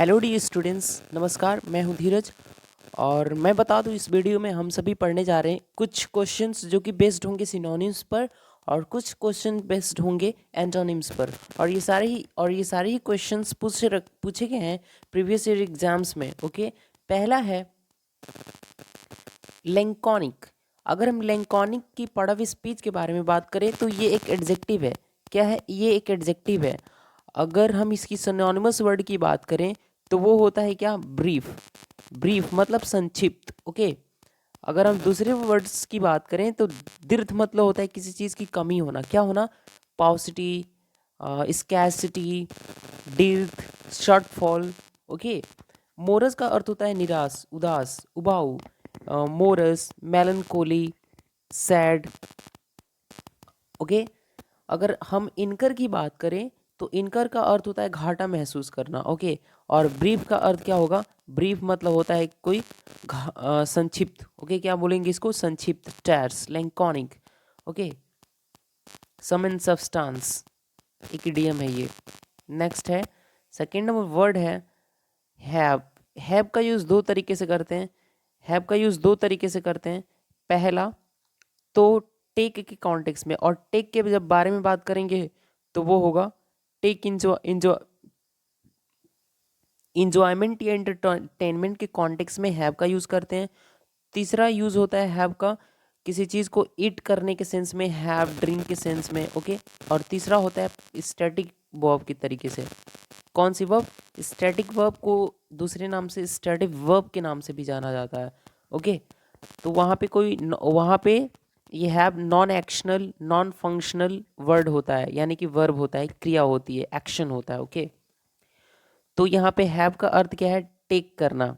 Hello D students, नमस्कार। मैं हूं धीरज और मैं बता दूं इस वीडियो में हम सभी पढ़ने जा रहे हैं कुछ क्वेश्चंस जो कि बेस्ड होंगे सिनोनिम्स पर और कुछ क्वेश्चन बेस्ड होंगे एंटोनिम्स पर। और ये सारे ही क्वेश्चंस पूछे गए हैं प्रीवियस ईयर एग्जाम्स में। ओके, पहला है लैंकोनिक। अगर हम लैंकोनिक की पढ़ावी स्पीच के बारे में बात करें तो ये एक एडजेक्टिव है। क्या है ये? एक एडजेक्टिव है। अगर हम इसकी सिनोनिमस वर्ड की बात करें तो वो होता है क्या? ब्रीफ। ब्रीफ मतलब संक्षिप्त। ओके, अगर हम दूसरे वर्ड्स की बात करें तो दीर्घ मतलब होता है किसी चीज़ की कमी होना। क्या होना? पाउसिटी, स्कैसिटी, दीर्घ, शॉर्टफॉल। ओके, मोरस का अर्थ होता है निराश, उदास, उबाऊ। Morris, मेलनकोली, sad. ओके, अगर हम इनकर की बात करें तो इनकर का अर्थ होता है घाटा महसूस करना। ओके, और ब्रीफ का अर्थ क्या होगा? ब्रीफ मतलब होता है कोई संक्षिप्त। ओके, क्या बोलेंगे इसको? संक्षिप्त, टर्स, लैंकोनिक। ओके, सम एंड सब्सटेंस, एक इडियम है ये। नेक्स्ट है, सेकेंड नंबर वर्ड है हैव। हैव का यूज़ दो तरीके से करते हैं। हैव का यूज़ दो तरीके से करते हैं। पहला तो टेक के कॉन्टेक्स्ट में, और टेक के जब बारे में बात करेंगे तो वो होगा टेक इंजॉयमेंट या एंटरटेनमेंट के कॉन्टेक्स्ट में हैव का यूज़ करते हैं। तीसरा यूज़ होता है हैव का किसी चीज़ को ईट करने के सेंस में, हैव ड्रिंक के सेंस में। ओके, और तीसरा होता है स्टैटिक वर्ब के तरीके से। कौन सी वर्ब? स्टैटिक वर्ब को दूसरे नाम से स्टैटिक वर्ब के नाम से भी जाना जाता है। ओके, तो वहाँ पे ये have non actional non functional word होता है, यानी कि वर्ब होता है, क्रिया होती है, एक्शन होता है। ओके, तो यहाँ पे हैव का अर्थ क्या है? टेक करना,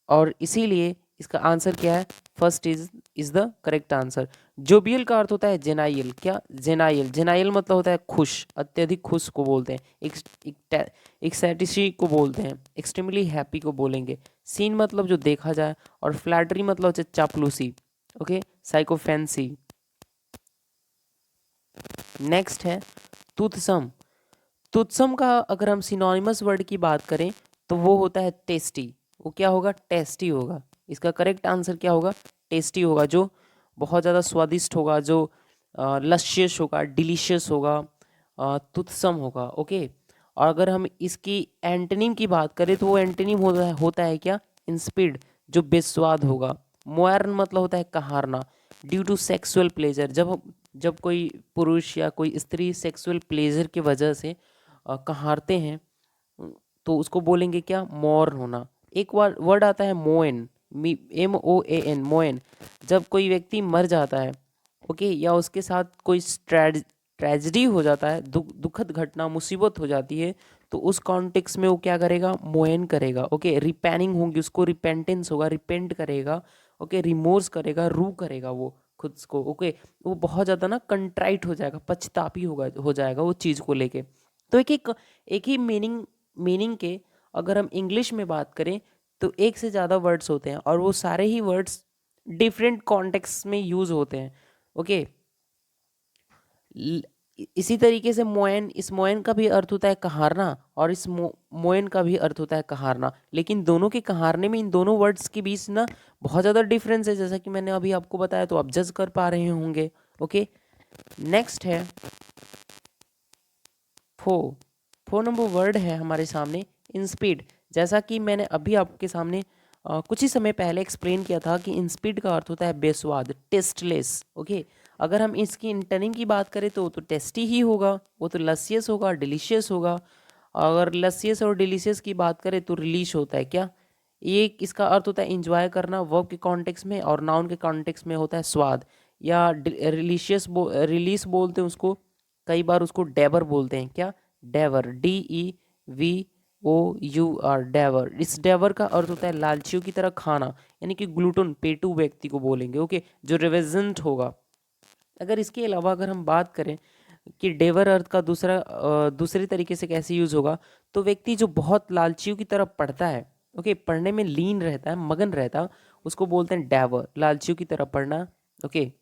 और इसीलिए इसका आंसर क्या है? First is the correct answer. जोबियल का अर्थ होता है जेनाइल। क्या? जेनाइल। जेनाइल मतलब होता है खुश, अत्यधिक खुश को बोलते हैं। एक्सटैटिसी को बोलते हैं, एक्सट्रीमली हैप्पी को बोलेंगे। सीन मतलब जो देखा जाए, और फ्लैटरी मतलब होता है चापलूसी। Okay, sycophancy. नेक्स्ट है टूथसम। टूथसम का अगर हम सिनोनिमस वर्ड की बात करें तो वो होता है टेस्टी। वो क्या होगा? टेस्टी होगा। इसका करेक्ट आंसर क्या होगा? टेस्टी होगा, जो बहुत ज़्यादा स्वादिष्ट होगा, जो लस्यस होगा, डिलीशियस होगा, टूथसम होगा। ओके, और अगर हम इसकी एंटोनिम की बात करें तो वो एंटोनिम होता है क्या? इंस्पिड, जो बेस्वाद होगा। मोयर्न मतलब होता है कहारना। ड्यू टू सेक्सुअल प्लेजर, जब कोई पुरुष या कोई स्त्री सेक्सुअल प्लेजर की वजह से कहारते हैं तो उसको बोलेंगे क्या? मौर्न होना। एक वर्ड आता है मोएन, MOAN, मोएन। जब कोई व्यक्ति मर जाता है, ओके, या उसके साथ कोई ट्रेजेडी हो जाता है, दुखद घटना, मुसीबत हो जाती है, तो उस कॉन्टेक्स्ट में वो क्या करेगा? मोएन करेगा। ओके, रिपेनिंग होगी, उसको रिपेंटेंस होगा, रिपेंट करेगा। ओके, रिमोर्स करेगा, रू करेगा वो खुद को। ओके, वो बहुत ज़्यादा ना कंट्राइट हो जाएगा, पछतापी हो जाएगा वो चीज़ को लेके। तो एक ही मीनिंग के अगर हम इंग्लिश में बात करें तो एक से ज़्यादा वर्ड्स होते हैं, और वो सारे ही वर्ड्स डिफरेंट कॉन्टेक्स्ट में यूज़ होते हैं। ओके, इसी तरीके से इस मोयन का भी अर्थ होता है कहारना, और इस मोयन का भी अर्थ होता है कहारना। लेकिन दोनों के कहारने में, इन दोनों वर्ड्स के बीच ना बहुत ज़्यादा डिफरेंस है, जैसा कि मैंने अभी आपको बताया, तो आप जज कर पा रहे होंगे। ओके, नेक्स्ट है फो। फोर नंबर वर्ड है हमारे सामने इंस्पीड। जैसा कि मैंने अभी आपके सामने कुछ ही समय पहले एक्सप्लेन किया था कि इंस्पीड का अर्थ होता है बेस्वाद, टेस्टलेस। ओके, अगर हम इसकी इंटनिम की बात करें तो टेस्टी ही होगा, वो तो लसियस होगा, डिलीशियस होगा। अगर लसियस और डिलीशियस की बात करें तो रिलीश होता है क्या? ये इसका अर्थ होता है इंजॉय करना वर्ब के कॉन्टेक्स्ट में, और नाउन के कॉन्टेक्स्ट में होता है स्वाद, या रिलीस बोलते हैं उसको। कई बार उसको डेवर बोलते हैं। क्या? डेवर, DEVOUR, डेवर। इस डेवर का अर्थ होता है लालचियों की तरह खाना, यानी कि ग्लूटन, पेटू व्यक्ति को बोलेंगे। ओके, जो रिवेजेंट होगा। अगर इसके अलावा अगर हम बात करें कि डेवर अर्थ का दूसरे तरीके से कैसे यूज होगा, तो व्यक्ति जो बहुत लालचियों की तरह पढ़ता है, ओके, पढ़ने में लीन रहता है, मगन रहता है, उसको बोलते हैं डेवर, लालचियों की तरह पढ़ना। ओके,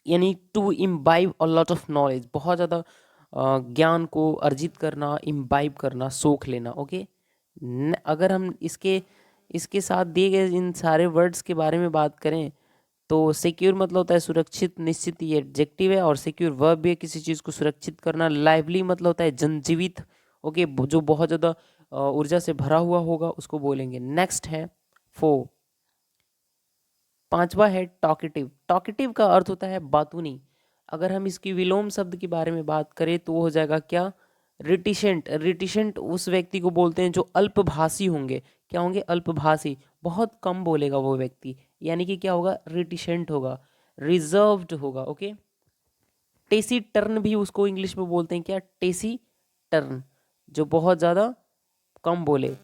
यानी to imbibe a lot of knowledge, बहुत ज़्यादा ज्ञान को अर्जित करना, इम्बाइब करना, सोख लेना। ओके, अगर हम इसके इसके साथ दिए गए इन सारे वर्ड्स के बारे में बात करें तो सिक्योर मतलब होता है सुरक्षित, निश्चित ये एडजेक्टिव है, और सिक्योर वर्ब भी है किसी चीज़ को सुरक्षित करना। लाइवली मतलब होता है जनजीवित, ओके, जो बहुत ज़्यादा ऊर्जा से भरा हुआ होगा उसको बोलेंगे। नेक्स्ट है पांचवा है टॉकेटिव। टॉकेटिव का अर्थ होता है बातूनी। अगर हम इसकी विलोम शब्द के बारे में बात करें तो वो हो जाएगा क्या, रिटिशेंट। रिटिशेंट उस व्यक्ति को बोलते हैं जो अल्पभाषी होंगे। क्या होंगे, अल्पभाषी, बहुत कम बोलेगा वो व्यक्ति, यानी कि क्या होगा, रिटिशेंट होगा, रिजर्व्ड होगा। ओके, टेसी टर्न भी उसको इंग्लिश में बोलते हैं, क्या, टेसी टर्न, जो बहुत ज़्यादा कम बोले।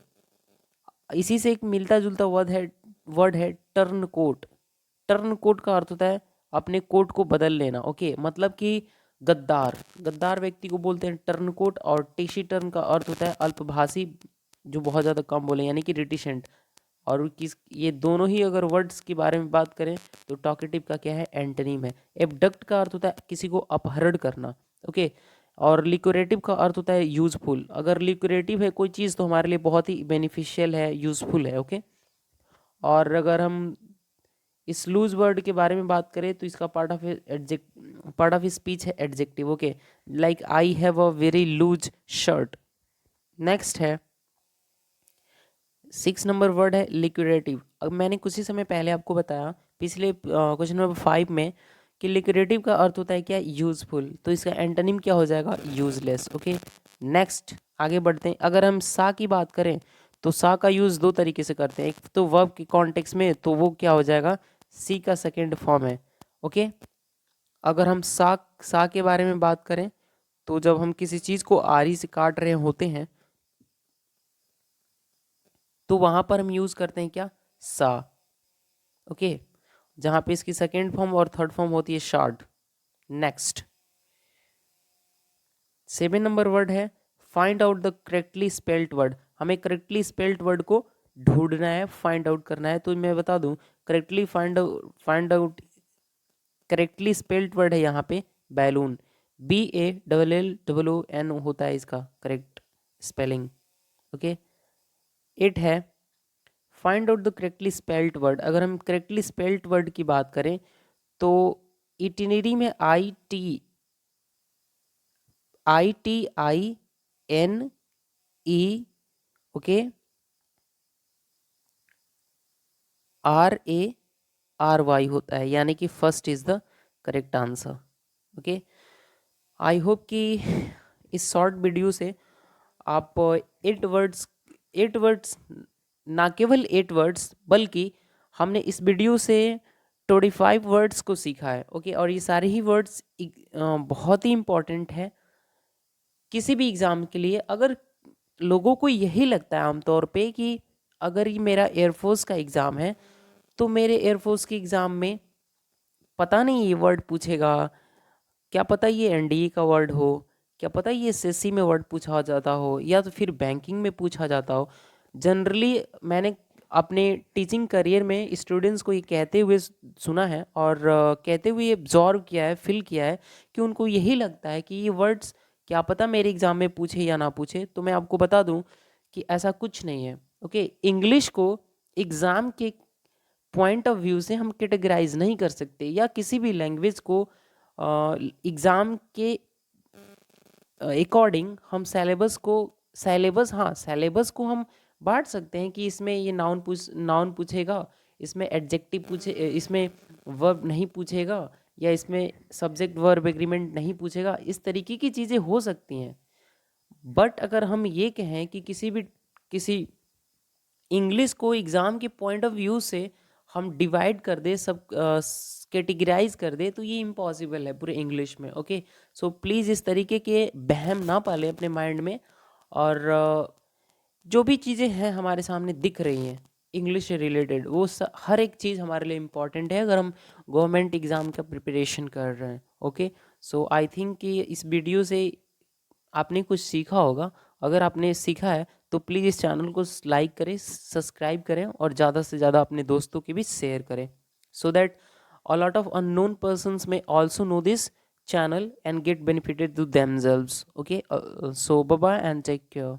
इसी से एक मिलता जुलता वर्ड है टर्न कोट। टर्न कोट का अर्थ होता है अपने कोट को बदल लेना। ओके, मतलब कि गद्दार, गद्दार व्यक्ति को बोलते हैं टर्न कोट। और टेशी टर्न का अर्थ होता है अल्पभाषी, जो बहुत ज़्यादा कम बोले, यानी कि रिटिशेंट। और किस, ये दोनों ही अगर वर्ड्स के बारे में बात करें तो टॉकेटिव का क्या है, एंटोनिम है। एबडक्ट का अर्थ होता है किसी को अपहरण करना। ओके, और लिक्विडेटिव का अर्थ होता है यूजफुल। अगर लिक्विडेटिव है कोई चीज़ तो हमारे लिए बहुत ही बेनिफिशियल है, यूजफुल है। ओके, और अगर हम इस लूज वर्ड के बारे में बात करें तो इसका पार्ट ऑफ स्पीच है adjective. Okay, like I have a very loose shirt. Next है 6 नंबर वर्ड है लिक्विडेटिव। अब मैंने कुछ ही समय पहले आपको बताया पिछले क्वेश्चन नंबर 5 में कि लिक्विडेटिव का अर्थ होता है क्या, यूजफुल। तो इसका एंटोनिम क्या हो जाएगा, यूजलेस। ओके, नेक्स्ट आगे बढ़ते हैं। अगर हम सा की बात करें तो सा का यूज़ दो तरीके से करते हैं। एक तो वर्ब के कॉन्टेक्स्ट में, तो वो क्या हो जाएगा, सी का सेकेंड फॉर्म है। ओके, अगर हम सा के बारे में बात करें तो जब हम किसी चीज़ को आरी से काट रहे होते हैं तो वहां पर हम यूज़ करते हैं क्या, सा। ओके, जहां पे इसकी सेकेंड फॉर्म और थर्ड फॉर्म होती है शार्ड। नेक्स्ट 7 नंबर वर्ड है find out the correctly spelled word. हमें करेक्टली स्पेल्ड वर्ड को ढूंढना है, फाइंड आउट करना है। तो मैं बता दूं, correctly find out correctly spelled word है यहाँ पे बैलून। BALLON होता है इसका करेक्ट स्पेलिंग। ओके, इट है find out the correctly spelled word. अगर हम करेक्टली स्पेल्ड वर्ड की बात करें तो इटिनरी में ITINE, ओके, RARY होता है, यानी कि first is the correct answer. Okay, I hope कि इस शॉर्ट वीडियो से आप 8 वर्ड्स ना केवल 8 वर्ड्स, बल्कि हमने इस वीडियो से 25 वर्ड्स को सीखा है। ओके, और ये सारे ही वर्ड्स बहुत ही इम्पोर्टेंट है किसी भी एग्ज़ाम के लिए। अगर लोगों को यही लगता है आमतौर पे कि अगर ये मेरा एयरफोर्स का एग्ज़ाम है तो मेरे एयरफोर्स के एग्ज़ाम में पता नहीं ये वर्ड पूछेगा, क्या पता ये एनडीए का वर्ड हो, क्या पता ये एसएससी में वर्ड पूछा जाता हो, या तो फिर बैंकिंग में पूछा जाता हो। जनरली मैंने अपने टीचिंग करियर में स्टूडेंट्स को ये कहते हुए सुना है, और कहते हुए ये ऑब्जर्व किया है, फील किया है कि उनको यही लगता है कि ये वर्ड्स क्या पता मेरे एग्ज़ाम में पूछे या ना पूछे। तो मैं आपको बता दूं कि ऐसा कुछ नहीं है। ओके, इंग्लिश को एग्ज़ाम के पॉइंट ऑफ व्यू से हम कैटेगराइज नहीं कर सकते, या किसी भी लैंग्वेज को एग्ज़ाम के अकॉर्डिंग हम सिलेबस को हम बांट सकते हैं कि इसमें ये नाउन पूछेगा, इसमें एडजेक्टिव पूछे, इसमें वर्ब नहीं पूछेगा, या इसमें सब्जेक्ट वर्ब एग्रीमेंट नहीं पूछेगा। इस तरीके की चीज़ें हो सकती हैं। बट अगर हम ये कहें कि किसी इंग्लिश को एग्ज़ाम के पॉइंट ऑफ व्यू से हम डिवाइड कर दे, सब कैटेगराइज कर दे, तो ये इम्पॉसिबल है पूरे इंग्लिश में। ओके, सो प्लीज़ इस तरीके के वहम ना पालें अपने माइंड में। और जो भी चीज़ें हैं हमारे सामने दिख रही हैं इंग्लिश से रिलेटेड, वो हर एक चीज़ हमारे लिए इम्पॉर्टेंट है अगर हम गवर्नमेंट एग्ज़ाम का प्रिपरेशन कर रहे हैं। ओके, सो आई थिंक कि इस वीडियो से आपने कुछ सीखा होगा। अगर आपने सीखा है तो प्लीज़ इस चैनल को लाइक करें, सब्सक्राइब करें, और ज़्यादा से ज़्यादा अपने दोस्तों के भी शेयर करें, so that a lot of unknown persons may also know this channel and get benefited to themselves. Okay, so bye bye and take care.